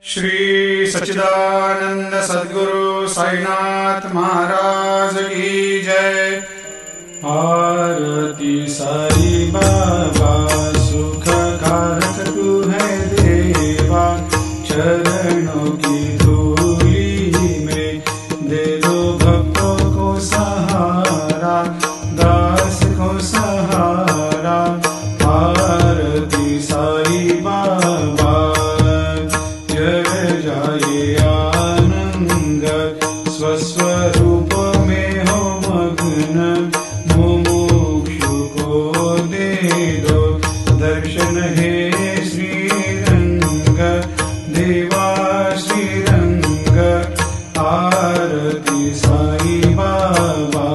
श्री सच्चिदानंद सद्गुरु साईनाथ महाराज की जय। आरती साई बाबा सुख कारक तू है देवा, चरणों की धूली में दे दो भक्तों को सहारा, दास को सहारा। आरती साई बाबा जय जाए आनंद, स्वस्वरूप में हो मग्न, मुमुक्षु को दे दो दर्शन हे श्रीरंग, देवा श्रीरंग। आरती साई बाबा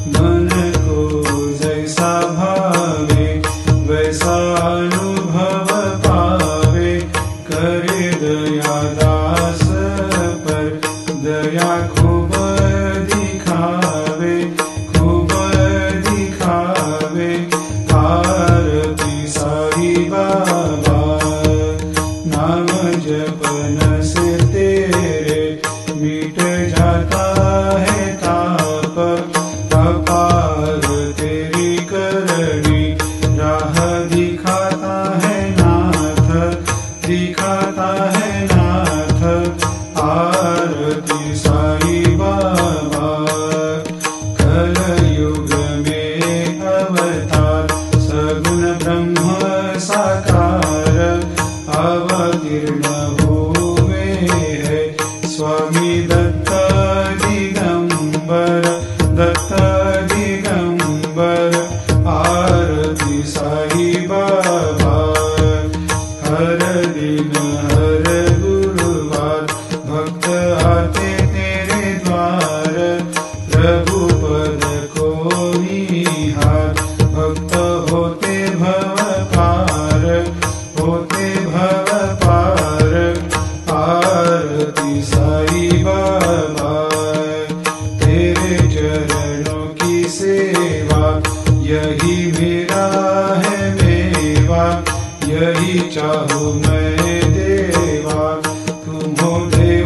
मन को जैसा भावे वैसा अनुभव पावे, करे दया दास पर दया खूब दिखावे, खूब दिखावे। आरती साई बाबा नाम जपन से तेरे मिट जाता है ताप, अपार तेरी करनी राह दिखाता है नाथ, दिखाता है नाथ। आरती साई बाबा कलयुग में अवतार, सगुण ब्रह्म साकार, अवतीर्ण हुए है स्वामी दत्त दिगंबर, दत्त दिगंबर। आरती साई बाबा हर दिन हर गुरुवार भक्त आते तेरे द्वार, प्रभु पद को निहार, भक्त होते भव पार, होते भव पार। आरती साई बाबा तेरे चरणों की सेवा, यही मेरा है मेवा, यही चाहूँ मैं देवा। तुम हो देवा